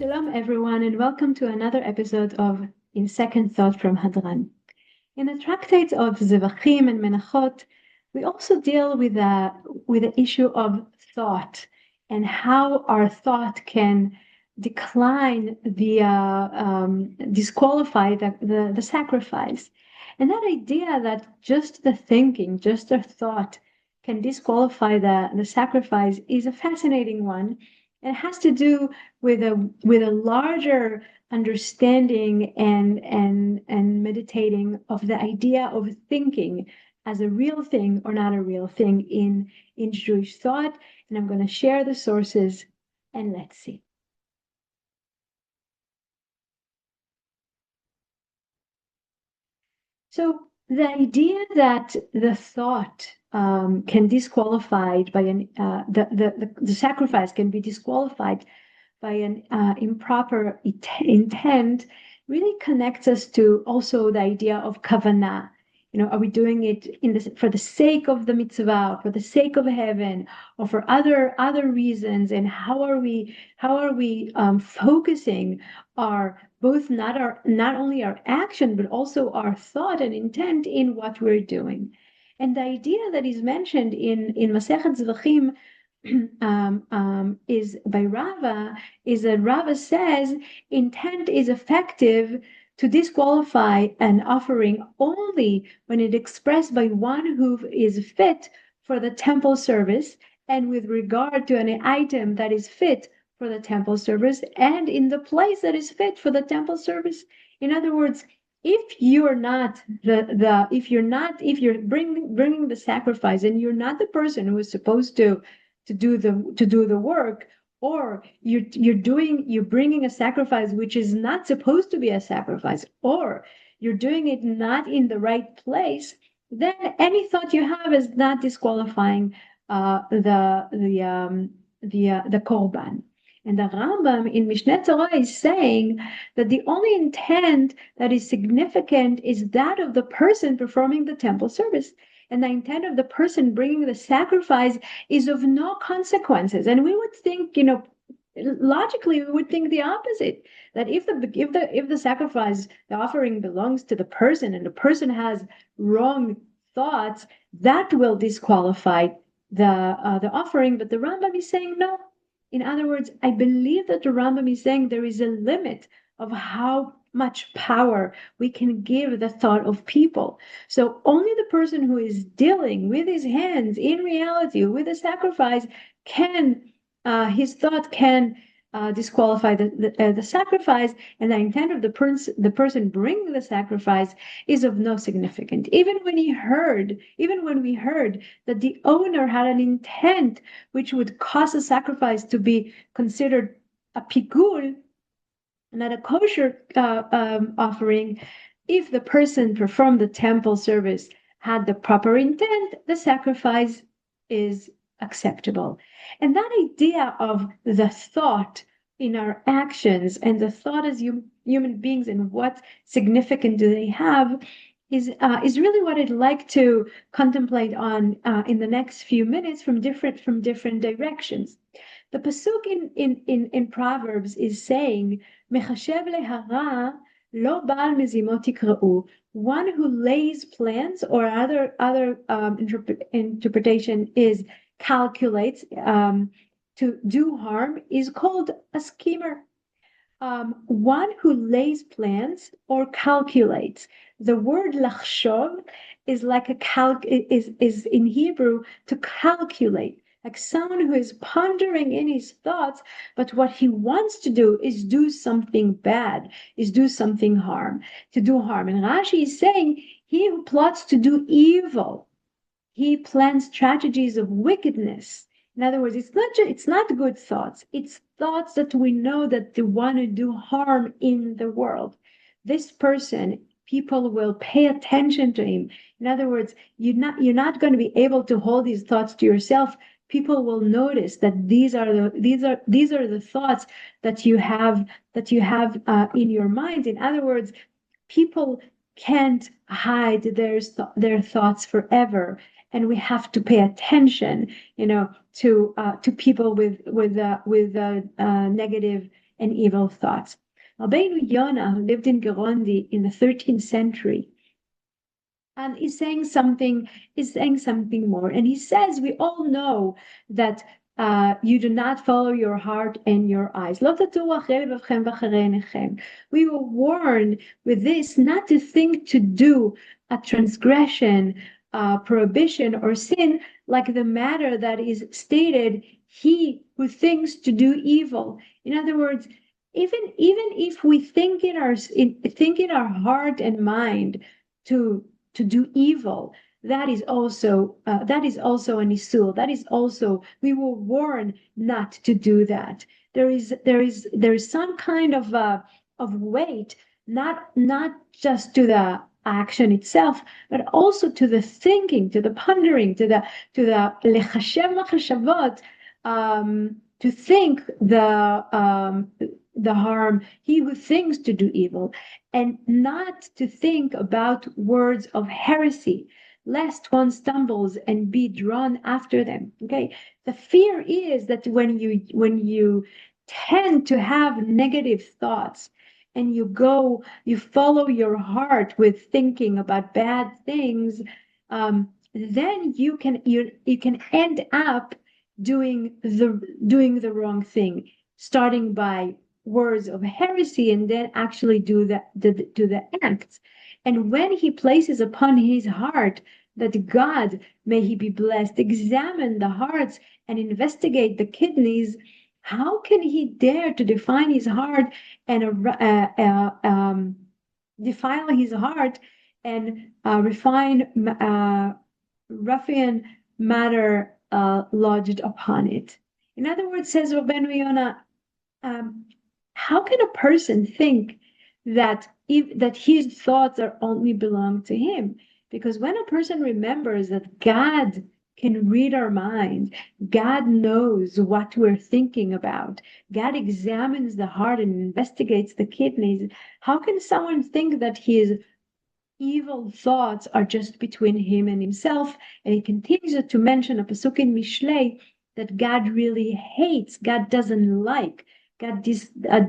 Shalom, everyone, and welcome to another episode of In Second Thought from Hadran. In the tractates of Zevachim and Menachot, we also deal with the issue of thought and how our thought can decline disqualify the sacrifice. And that idea that just the thinking, just the thought can disqualify the sacrifice is a fascinating one. It has to do with a larger understanding and meditating of the idea of thinking as a real thing or not a real thing in Jewish thought. And I'm going to share the sources and let's see. So the idea that the thought can disqualified by the sacrifice can be disqualified by an improper intent really connects us to also the idea of kavanah. Are we doing it for the sake of the mitzvah, for the sake of heaven, or for other reasons? And how are we focusing our both not only our action but also our thought and intent in what we're doing? And the idea that is mentioned in Masechet Zvachim is by Rava, is that Rava says intent is effective to disqualify an offering only when it expressed by one who is fit for the temple service and with regard to an item that is fit for the temple service and in the place that is fit for the temple service. In other words, if you're bringing the sacrifice and you're not the person who is supposed to do the work, or you're bringing a sacrifice which is not supposed to be a sacrifice, or you're doing it not in the right place, then any thought you have is not disqualifying the korban. And the Rambam in Mishneh Torah is saying that the only intent that is significant is that of the person performing the temple service. And the intent of the person bringing the sacrifice is of no consequences. And we would think, logically, we would think the opposite, that if the sacrifice, the offering belongs to the person and the person has wrong thoughts, that will disqualify the offering. But the Rambam is saying no. In other words, I believe that the Rambam is saying there is a limit of how much power we can give the thought of people. So only the person who is dealing with his hands in reality with the sacrifice his thought can disqualify the sacrifice, and the intent of the person bringing the sacrifice is of no significance. Even when we heard that the owner had an intent which would cause a sacrifice to be considered a pigul, not a kosher offering, if the person performed the temple service had the proper intent, the sacrifice is acceptable. And that idea of the thought in our actions and the thought as human beings and what significance do they have is really what I'd like to contemplate on in the next few minutes from different directions. The pasuk in Proverbs is saying, "Mechashev lehara lo bal mezimot tikra'u." One who lays plans, or other interpretation is calculates to do harm, is called a schemer. One who lays plans or calculates. The word lachshov is like is in Hebrew to calculate, like someone who is pondering in his thoughts, but what he wants to do is do something bad, is do something to do harm. And Rashi is saying, he who plots to do evil, he plans strategies of wickedness. In other words, it's not good thoughts. It's thoughts that we know that they want to do harm in the world. This person, people will pay attention to him. In other words, you're not going to be able to hold these thoughts to yourself. People will notice that these are the thoughts that you have in your mind. In other words, people can't hide their thoughts forever. And we have to pay attention, to people with negative and evil thoughts. Rabbeinu Yonah, who lived in Gerondi in the 13th century, and is saying something more. And he says, we all know that you do not follow your heart and your eyes. We were warned with this not to think to do a transgression, prohibition, or sin like the matter that is stated, he who thinks to do evil. In other words, even if we think in our heart and mind to do evil, that is also an isul. That is also, we were warned not to do that. There is some kind of weight, not just to the action itself, but also to the thinking, to the pondering, to the lechashem machashavot, to think the harm, he who thinks to do evil, and not to think about words of heresy, lest one stumbles and be drawn after them. Okay, the fear is that when you tend to have negative thoughts and you follow your heart with thinking about bad things, then you can end up doing the wrong thing, starting by words of heresy and then actually do the acts. And when he places upon his heart that God, may he be blessed, examine the hearts and investigate the kidneys, how can he dare to define his heart and defile his heart and refine ruffian matter lodged upon it? In other words, says Rabbeinu Yonah, how can a person think that his thoughts are only belong to him? Because when a person remembers that God can read our minds, God knows what we're thinking about, God examines the heart and investigates the kidneys, how can someone think that his evil thoughts are just between him and himself? And he continues to mention a pasuk in Mishlei that God really hates, God doesn't like, God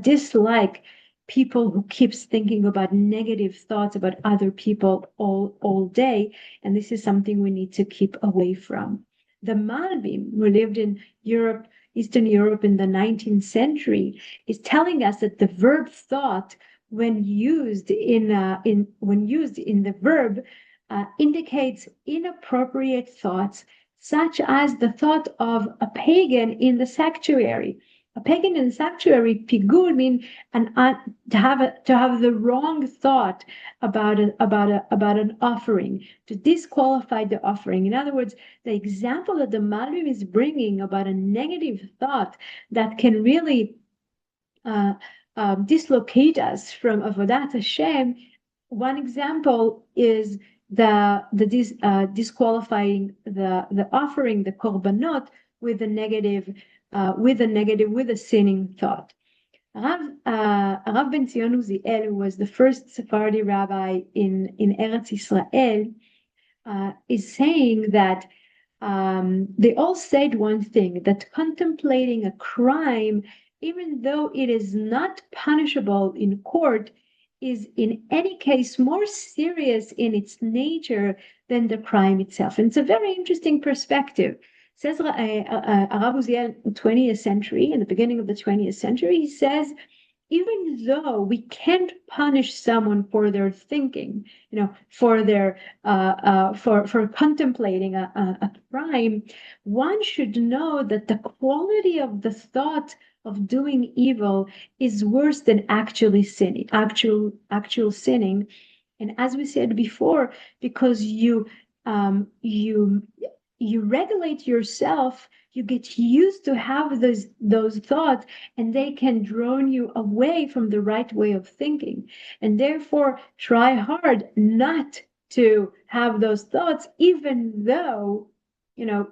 dislike people who keeps thinking about negative thoughts about other people all day. And this is something we need to keep away from. The Malbim, who lived in Europe, Eastern Europe in the 19th century, is telling us that the verb thought, when used in the verb, indicates inappropriate thoughts, such as the thought of a pagan in the sanctuary. A pagan in the sanctuary, pigur, mean to have the wrong thought about an offering, to disqualify the offering. In other words, the example that the Malbim is bringing about a negative thought that can really dislocate us from Avodat Hashem. One example is the disqualifying the offering, the korbanot, with a sinning thought. Rav Ben Zion Uziel, who was the first Sephardi rabbi in Eretz Israel, is saying that they all said one thing, that contemplating a crime, even though it is not punishable in court, is in any case more serious in its nature than the crime itself. And it's a very interesting perspective. Says Arav Uziel in the 20th century, in the beginning of the 20th century, he says, even though we can't punish someone for their thinking, for their for contemplating a crime, one should know that the quality of the thought of doing evil is worse than actual sinning. And as we said before, because you regulate yourself, you get used to have those thoughts, and they can draw you away from the right way of thinking. And therefore, try hard not to have those thoughts, even though there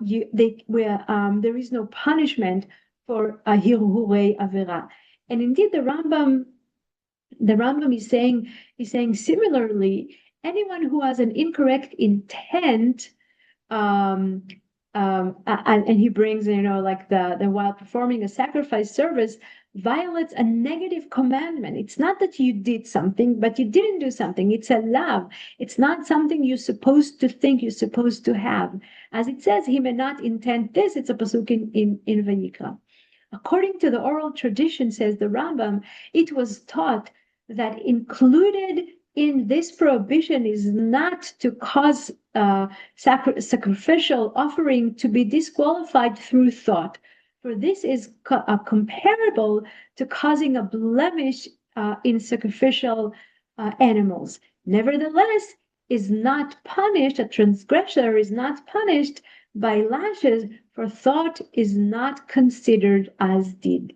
is no punishment for a hirurei avera. And indeed, the Rambam is saying similarly, anyone who has an incorrect intent and he brings, like the while performing a sacrifice service violates a negative commandment. It's not that you did something, but you didn't do something. It's a lav. It's not something you're supposed to think you're supposed to have. As it says, he may not intend this. It's a pasuk in Vayikra. According to the oral tradition, says the Rambam, it was taught that included in this prohibition is not to cause sacrificial offering to be disqualified through thought. For this is comparable to causing a blemish in sacrificial animals. Nevertheless, is not punished, a transgressor is not punished by lashes, for thought is not considered as deed.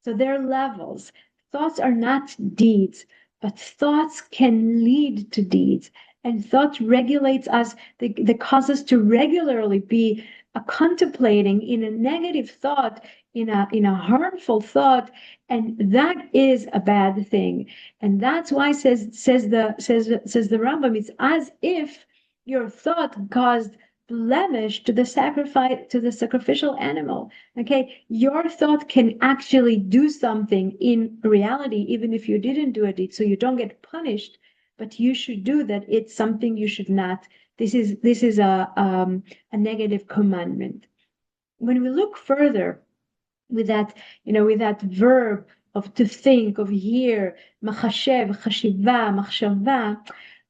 So there are levels. Thoughts are not deeds, but thoughts can lead to deeds. And thought regulates us, they cause us to regularly be contemplating in a negative thought, in a harmful thought, and that is a bad thing. And that's why says the Rambam, it's as if your thought caused blemish to the sacrificial animal. Okay, your thought can actually do something in reality, even if you didn't do it, so you don't get punished, but you should do that. It's something you should not. This is a negative commandment. When we look further with that verb of to think, of hear, machashev, chashiva, machshava,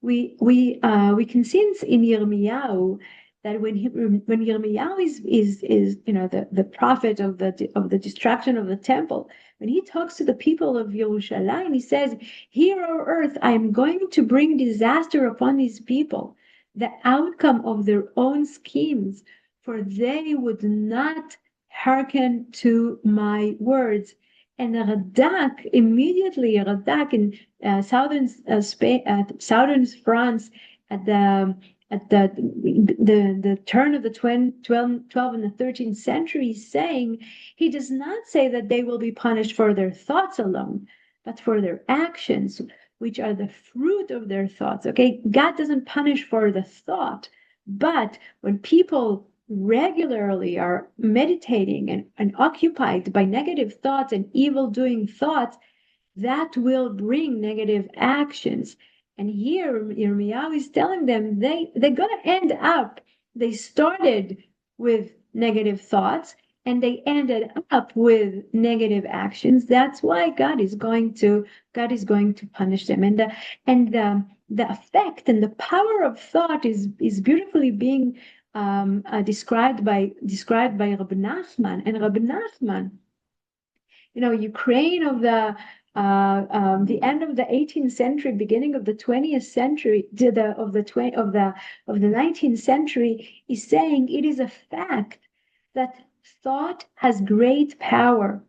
we can see in Yirmiyahu that when Yirmiyahu is the prophet of the destruction of the temple, when he talks to the people of Yerushalayim, he says, "Here, O earth, I am going to bring disaster upon these people, the outcome of their own schemes, for they would not hearken to my words." And Radak immediately, Radak in southern France at the turn of the 12 and the 13th century, saying he does not say that they will be punished for their thoughts alone, but for their actions, which are the fruit of their thoughts. Okay, God doesn't punish for the thought, but when people regularly are meditating and occupied by negative thoughts and evil doing thoughts, that will bring negative actions. And here Yirmiyahu is telling them they're going to end up, they started with negative thoughts and they ended up with negative actions. That's why God is going to punish them. And the effect and the power of thought is beautifully being described by Rabbi Nachman. And Rabbi Nachman, Ukraine of the end of the 18th century, beginning of the 20th century, of the 19th century, is saying it is a fact that thought has great power,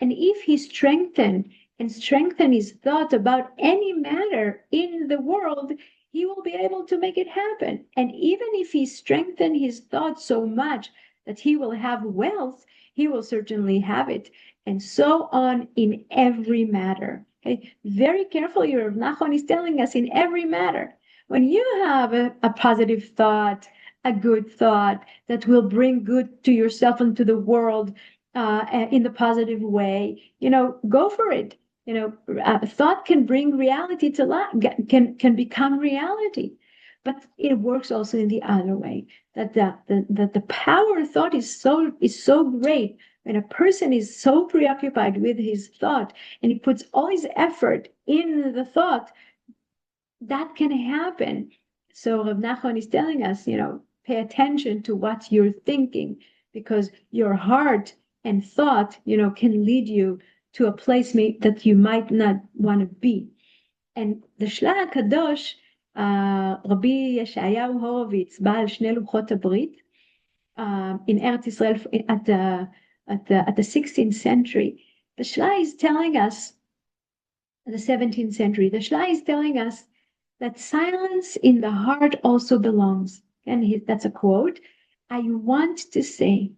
and if he strengthen his thought about any matter in the world, he will be able to make it happen. And even if he strengthen his thought so much that he will have wealth, he will certainly have it. And so on in every matter. Okay, very carefully, Rav Nachman is telling us in every matter. When you have a positive thought, a good thought that will bring good to yourself and to the world in the positive way, go for it. Thought can bring reality to life, can become reality. But it works also in the other way. That the power of thought is so great. When a person is so preoccupied with his thought and he puts all his effort in the thought, that can happen. So Rav Nachman is telling us, pay attention to what you're thinking, because your heart and thought, can lead you to a place that you might not want to be. And the Shla HaKadosh, Rabbi Yeshayahu Horowitz, Baal Shnei Luchot HaBrit, in Eretz Israel at the 16th century, the Shla is telling us, the 17th century, the Shla is telling us that silence in the heart also belongs. And that's a quote. I want to say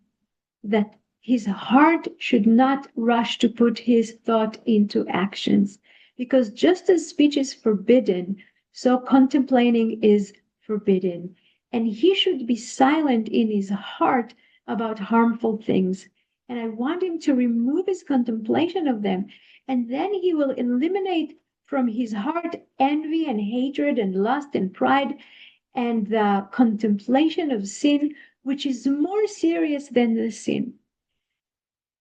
that his heart should not rush to put his thought into actions, because just as speech is forbidden, so contemplating is forbidden. and he should be silent in his heart about harmful things. And I want him to remove his contemplation of them, and then he will eliminate from his heart envy and hatred and lust and pride and the contemplation of sin, which is more serious than the sin.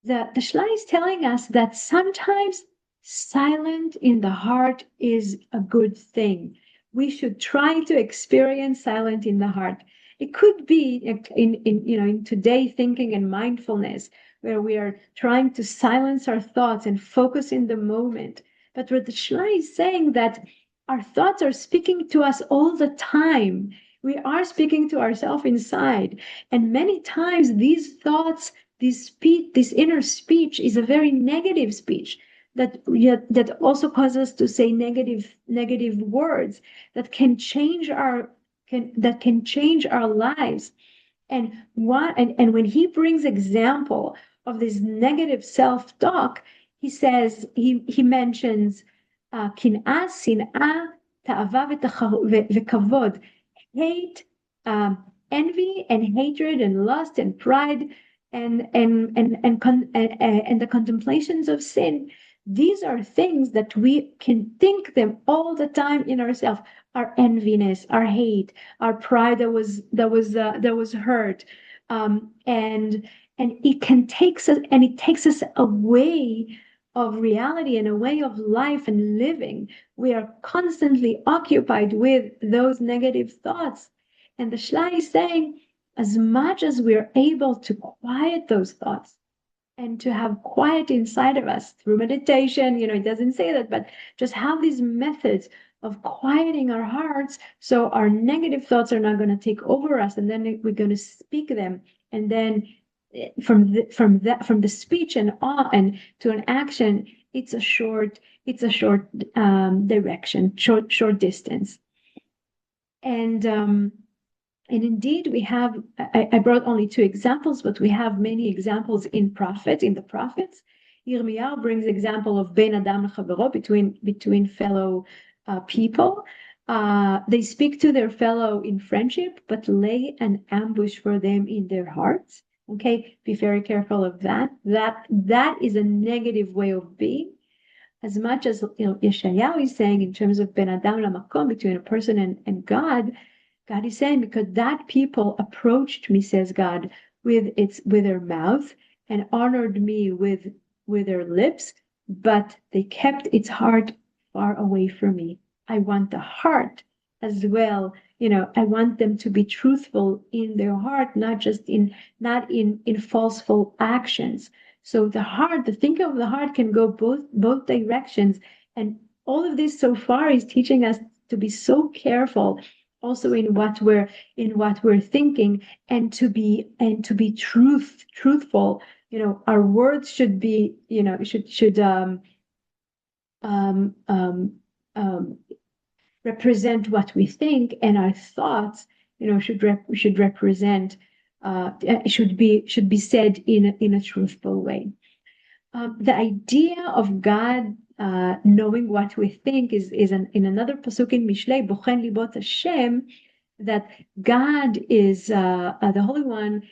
The Shla is telling us that sometimes silent in the heart is a good thing. We should try to experience silent in the heart. It could be in today thinking and mindfulness, where we are trying to silence our thoughts and focus in the moment. But what the Shla is saying, that our thoughts are speaking to us all the time. We are speaking to ourselves inside. And many times these thoughts, this speech, this inner speech is a very negative speech that also causes us to say negative words that can change our lives. And when he brings example of this negative self-talk, he says, he mentions kin'ah, sin'ah, ta'ava v'kavod, hate, envy and hatred and lust and pride and the contemplations of sin. These are things that we can think them all the time in ourselves. Our enviness, our hate, our pride that was hurt, and it takes us away of reality and a way of life and living. We are constantly occupied with those negative thoughts. And the Shla is saying, as much as we're able to quiet those thoughts and to have quiet inside of us through meditation, it doesn't say that, but just have these methods of quieting our hearts so our negative thoughts are not going to take over us, and then we're going to speak them, and then from the speech and to an action, it's a short direction, short distance. And indeed, we have, I brought only 2 examples, but we have many examples in the prophets. Yirmiyahu brings example of ben adam lechavero, between fellow people. They speak to their fellow in friendship, but lay an ambush for them in their hearts. Okay, be very careful of that. That is a negative way of being. As much as Yeshayahu is saying in terms of ben adam lamakom, between a person and God. God is saying, because that people approached me, says God, with their mouth and honored me with their lips, but they kept its heart far away from me. I want the heart as well. I want them to be truthful in their heart, not in falseful actions. So the thinking of the heart can go both directions. And all of this so far is teaching us to be so careful also in what we're thinking, and to be truthful. Our words should be, should represent what we think, and our thoughts, should represent, should be said in a truthful way. The idea of God knowing what we think is in another pasuk in Mishlei, Bochen libot Hashem, that God is the Holy One,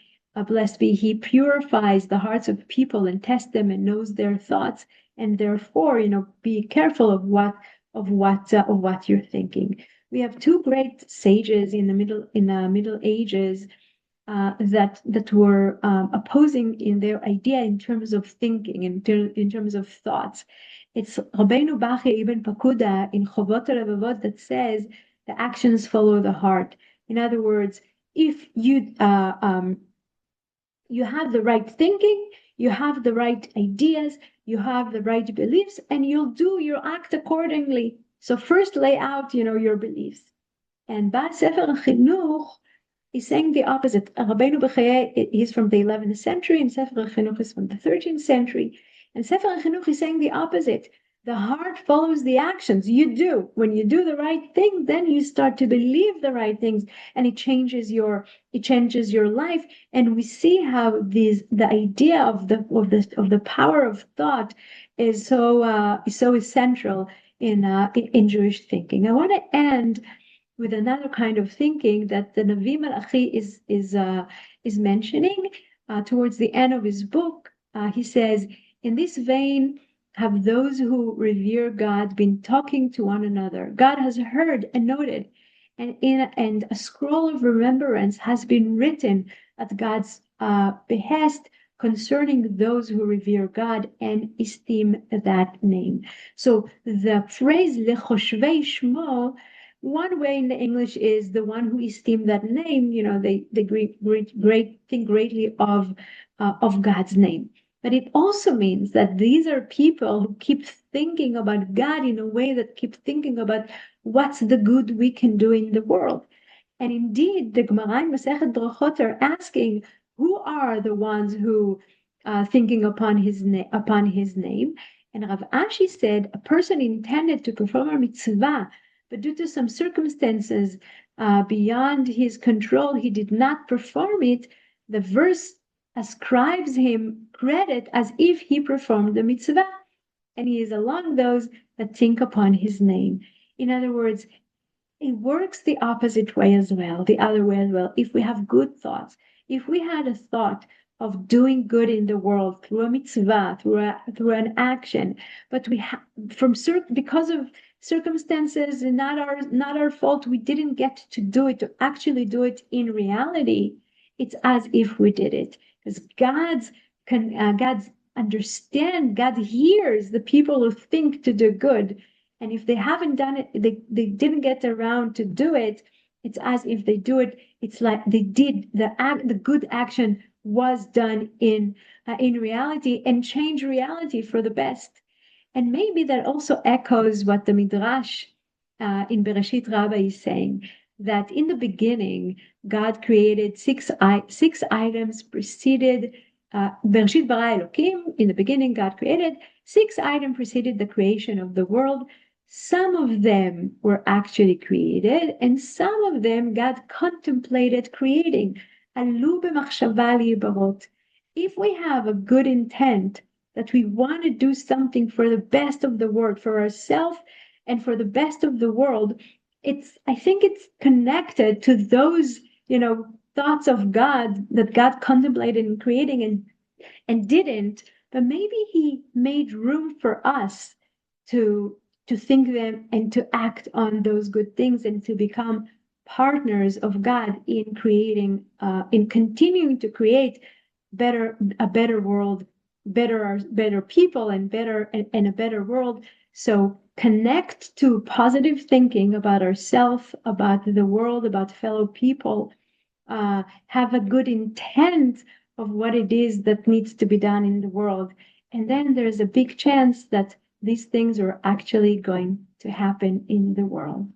blessed be He, purifies the hearts of people and tests them and knows their thoughts, and therefore, be careful of what you're thinking. We have 2 great sages in the Middle Ages that were opposing in their idea in terms of thinking, in terms of thoughts. It's Rabbeinu Bachya ibn Pakuda in Chovot HaLevavot that says the actions follow the heart. In other words, if you have the right thinking, you have the right ideas, you have the right beliefs, and you'll act accordingly. So first lay out, your beliefs. And Ba'al Sefer Chinuch is saying the opposite. Rabbeinu Bechaya, he's from the 11th century, and Sefer Chinuch is from the 13th century. And Sefer Chinuch is saying the opposite. The heart follows the actions. You do. When you do the right thing, then you start to believe the right things, and it changes your life. And we see how the idea of the power of thought is so essential in Jewish thinking. I want to end with another kind of thinking that the Navi Malachi is mentioning towards the end of his book. He says, in this vein, have those who revere God been talking to one another. God has heard and noted, and a scroll of remembrance has been written at God's behest concerning those who revere God and esteem that name. So the phrase lechoshvei shmo, one way in the English is the one who esteem that name. They think greatly of God's name. But it also means that these are people who keep thinking about God in a way that keep thinking about what's the good we can do in the world. And indeed, the Gemara in Masechet Brachot are asking, who are the ones who thinking upon his name? And Rav Ashi said, a person intended to perform a mitzvah, but due to some circumstances beyond his control, he did not perform it. The verse ascribes him credit as if he performed the mitzvah, and he is among those that think upon his name. In other words, it works the opposite way as well, the other way as well. If we have good thoughts, if we had a thought of doing good in the world through a mitzvah, through an action, but we have because of circumstances and not our fault, we didn't get to do it, to actually do it in reality. It's as if we did it, because God's understand. God hears the people who think to do good. And if they haven't done it, they didn't get around to do it, it's as if they do it, it's like they did the good action was done in reality and change reality for the best. And maybe that also echoes what the Midrash in Bereshit Rabbah is saying, that in the beginning, God created six items preceded Bereshit bara Elokim. In the beginning, God created 6 items preceded the creation of the world. Some of them were actually created, and some of them God contemplated creating. Alu b'machshava libarot. If we have a good intent that we want to do something for the best of the world, for ourselves and for the best of the world, I think it's connected to those, thoughts of God that God contemplated in creating and didn't, but maybe he made room for us to think them and to act on those good things and to become partners of God in creating, in continuing to create a better world, better people, and a better world. So connect to positive thinking about ourselves, about the world, about fellow people. Have a good intent of what it is that needs to be done in the world. And then there's a big chance that these things are actually going to happen in the world.